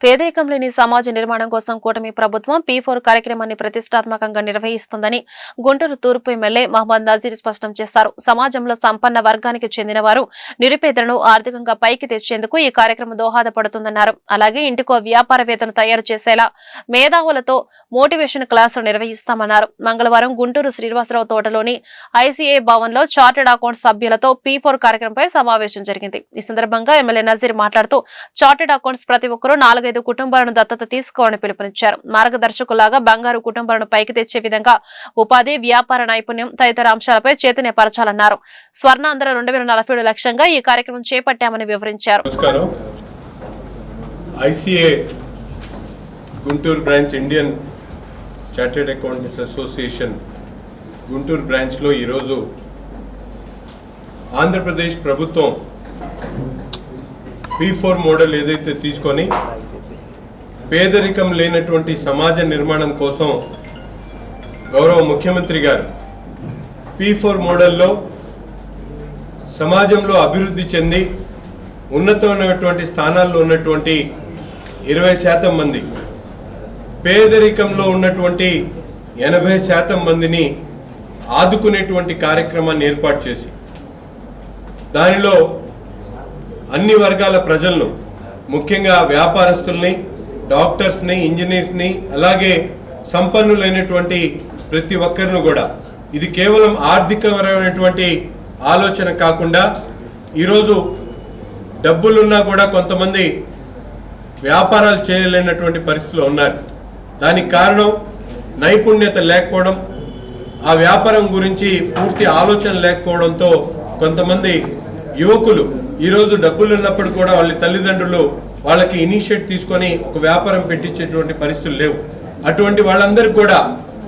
పేదరికం లేని సమాజ నిర్మాణం కోసం కూటమి ప్రభుత్వం P4 కార్యక్రమాన్ని ప్రతిష్టాత్మకంగా నిర్వహిస్తుందని గుంటూరు తూర్పు ఎమ్మెల్యే మహమ్మద్ నజీర్ స్పష్టం చేశారు. సమాజంలో సంపన్న వర్గానికి చెందిన వారు నిరుపేదలను ఆర్థికంగా పైకి తెచ్చేందుకు ఈ కార్యక్రమం దోహదపడుతుందన్నారు. అలాగే ఇంటికో వ్యాపారవేత్తను తయారు చేసేలా మేధావులతో మోటివేషన్ క్లాసులు నిర్వహిస్తామన్నారు. మంగళవారం గుంటూరు శ్రీనివాసరావు తోటలోని ICA భవన్లో చార్టెడ్ అకౌంట్ సభ్యులతో P4 కార్యక్రమంపై సమావేశం జరిగింది. ఈ సందర్భంగా ఎమ్మెల్యే నజీర్ మాట్లాడుతూ చార్టెడ్ అకౌంట్స్ ప్రతి ఒక్కరూ 4-5 కుటుంబాలను దత్తత తీసుకోవాలని పిలుపునిచ్చారు. మార్గదర్శకులాగా బంగారు కుటుంబాలను పైకి తెచ్చే విధంగా ఉపాధి, వ్యాపార నైపుణ్యం తదితర అంశాలపై చైతన్యపరచాలన్నారు. స్వర్ణాంధ్ర 2047 లక్ష్యంగా ఈ కార్యక్రమం చేపట్టామని వివరించారు. ICA Guntur branch Indian chartered accountants association Guntur బ్రాంచ్లో ఈరోజు ఆంధ్రప్రదేశ్ ప్రభుత్వం P4 మోడల్ ఏదైతే తీసుకొని పేదరికం లేనటువంటి సమాజ నిర్మాణం కోసం గౌరవ ముఖ్యమంత్రి గారు P4 మోడల్లో సమాజంలో అభివృద్ధి చెంది ఉన్నతమైనటువంటి స్థానాల్లో ఉన్నటువంటి 20% మంది, పేదరికంలో ఉన్నటువంటి 80% మందిని ఆదుకునేటువంటి కార్యక్రమాన్ని ఏర్పాటు చేసి దానిలో అన్ని వర్గాల ప్రజలను, ముఖ్యంగా వ్యాపారస్తుల్ని, డాక్టర్స్ని, ఇంజనీర్స్ని, అలాగే సంపన్నులైనటువంటి ప్రతి ఒక్కరిని కూడా, ఇది కేవలం ఆర్థికపరమైనటువంటి ఆలోచన కాకుండా ఈరోజు డబ్బులున్నా కూడా కొంతమంది వ్యాపారాలు చేయలేనటువంటి పరిస్థితులు ఉన్నారు. దానికి కారణం నైపుణ్యత లేకపోవడం, ఆ వ్యాపారం గురించి పూర్తి ఆలోచన లేకపోవడంతో కొంతమంది యువకులు ఈరోజు డబ్బులు ఉన్నప్పుడు కూడా వాళ్ళ తల్లిదండ్రులు వాళ్ళకి ఇనిషియేట్ తీసుకొని ఒక వ్యాపారం పెట్టించేటువంటి పరిస్థితులు లేవు. అటువంటి వాళ్ళందరూ కూడా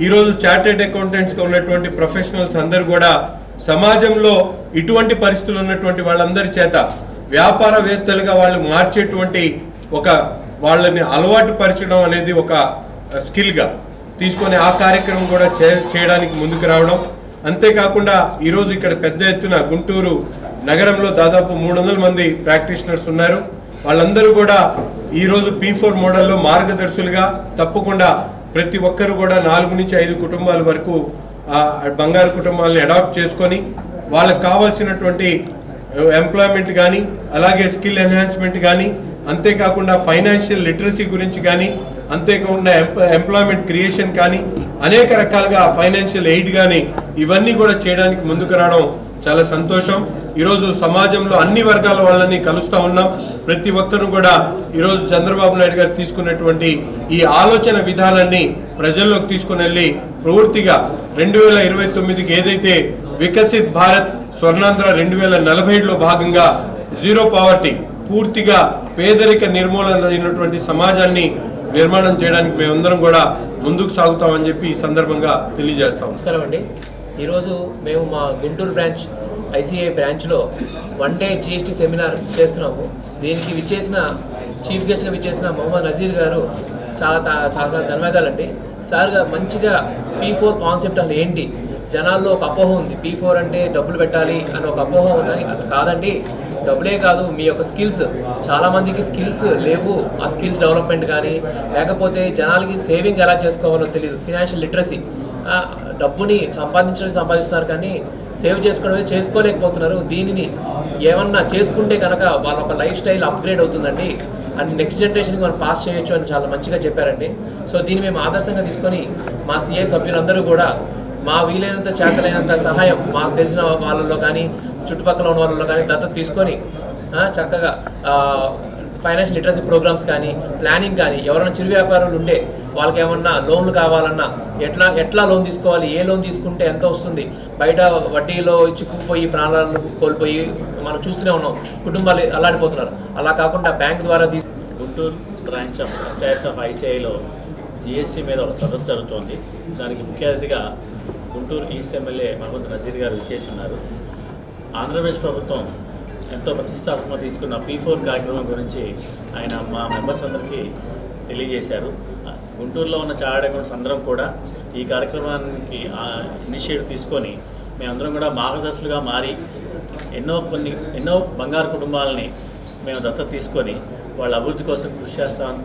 ఈరోజు చార్టెడ్ అకౌంటెంట్స్గా ఉన్నటువంటి ప్రొఫెషనల్స్ అందరూ కూడా సమాజంలో ఇటువంటి పరిస్థితులు ఉన్నటువంటి వాళ్ళందరి చేత వ్యాపారవేత్తలుగా వాళ్ళు మార్చేటువంటి వాళ్ళని అలవాటు పరచడం అనేది ఒక స్కిల్గా తీసుకొని ఆ కార్యక్రమం కూడా చేయడానికి ముందుకు రావడం. అంతేకాకుండా ఈరోజు ఇక్కడ పెద్ద ఎత్తున గుంటూరు నగరంలో దాదాపు 300 మంది ప్రాక్టీషనర్స్ ఉన్నారు. వాళ్ళందరూ కూడా ఈరోజు P4 మోడల్లో మార్గదర్శులుగా తప్పకుండా ప్రతి ఒక్కరు కూడా 4-5 కుటుంబాల వరకు బంగారు కుటుంబాలను అడాప్ట్ చేసుకొని వాళ్ళకు కావాల్సినటువంటి ఎంప్లాయ్మెంట్ కానీ, అలాగే స్కిల్ ఎన్హాన్స్మెంట్ కానీ, అంతేకాకుండా ఫైనాన్షియల్ లిటరసీ గురించి కానీ, అంతేకాకుండా ఎంప్లాయ్మెంట్ క్రియేషన్ కానీ, అనేక రకాలుగా ఫైనాన్షియల్ ఎయిడ్ కానీ ఇవన్నీ కూడా చేయడానికి ముందుకు రావడం చాలా సంతోషం. ఈరోజు సమాజంలో అన్ని వర్గాల వాళ్ళని కలుస్తూ ఉన్నాం. ప్రతి ఒక్కరు కూడా ఈరోజు చంద్రబాబు నాయుడు గారు తీసుకున్నటువంటి ఈ ఆలోచన విధానాన్ని ప్రజల్లోకి తీసుకుని వెళ్ళి పూర్తిగా 2029కి ఏదైతే వికసిత్ భారత్ స్వర్ణాంధ్ర 2047లో భాగంగా జీరో పావర్టీ, పూర్తిగా పేదరిక నిర్మూలన అయినటువంటి సమాజాన్ని నిర్మాణం చేయడానికి మేమందరం కూడా ముందుకు సాగుతామని చెప్పి ఈ సందర్భంగా తెలియజేస్తాం. నమస్కారం అండి. ఈరోజు మేము మా గుంటూరు బ్రాంచ్ ICA బ్రాంచ్లో 1 డే GST సెమినార్ చేస్తున్నాము. దీనికి చీఫ్ గెస్ట్గా విచ్చేసిన మహమ్మద్ నజీర్ గారు చాలా ధన్యవాదాలండి. సార్ గారు మంచిగా P4 కాన్సెప్ట్ అసలు ఏంటి, జనాల్లో ఒక అపోహ ఉంది, P4 అంటే డబ్బులు పెట్టాలి అని ఒక అపోహ ఉందని. అది కాదండి, డబ్బులే కాదు, మీ యొక్క స్కిల్స్, చాలామందికి స్కిల్స్ లేవు. ఆ స్కిల్స్ డెవలప్మెంట్ కానీ, లేకపోతే జనాలకి సేవింగ్ ఎలా చేసుకోవాలో తెలియదు, ఫినాన్షియల్ లిటరసీ, డబ్బుని సంపాదిస్తున్నారు కానీ సేవ్ చేసుకోలేకపోతున్నారు. దీనిని ఏమన్నా చేసుకుంటే కనుక వాళ్ళ ఒక లైఫ్ స్టైల్ అప్గ్రేడ్ అవుతుందండి, అండ్ నెక్స్ట్ జనరేషన్కి మనం పాస్ చేయొచ్చు అని చాలా మంచిగా చెప్పారండి. సో దీన్ని మేము ఆదర్శంగా తీసుకొని మా CA సభ్యులందరూ కూడా మా వీలైనంత చేతలైనంత సహాయం మాకు తెలిసిన వాళ్ళలో కానీ, చుట్టుపక్కల ఉన్న వాళ్ళలో కానీ దత్తత తీసుకొని చక్కగా ఫైనాన్షియల్ లిటరసీ ప్రోగ్రామ్స్ కానీ, ప్లానింగ్ కానీ, ఎవరైనా చిరు వ్యాపారులు ఉంటే వాళ్ళకి ఏమన్నా లోన్లు కావాలన్నా ఎట్లా లోన్ తీసుకోవాలి, ఏ లోన్ తీసుకుంటే ఎంత వస్తుంది, బయట వడ్డీలో చిక్కుకుపోయి ప్రాణాలను కోల్పోయి మనం చూస్తూనే ఉన్నాం, కుటుంబాలు అల్లాడిపోతున్నారు. అలా కాకుండా బ్యాంక్ ద్వారా Guntur branch of SIS of ICAలో GST మీద ఒక సదస్సు జరుగుతోంది. దానికి ముఖ్య అతిథిగా గుంటూరు ఈస్ట్ ఎమ్మెల్యే మహమ్మద్ నజీర్ గారు విచ్చేసి ఉన్నారు. ఆంధ్రప్రదేశ్ ప్రభుత్వం ఎంతో ప్రతిష్టాత్మకంగా తీసుకున్న P4 కార్యక్రమం గురించి ఆయన మా మెంబర్స్ అందరికీ తెలియజేశారు. గుంటూరులో ఉన్న చార్టెడ్ అకౌంట్స్ అందరం కూడా ఈ కార్యక్రమానికి ఇనిషియేటివ్ తీసుకొని మేమందరం కూడా మార్గదర్శులుగా మారి ఎన్నో బంగారు కుటుంబాలని మేము దత్తత తీసుకొని వాళ్ళ అభివృద్ధి కోసం కృషి చేస్తామని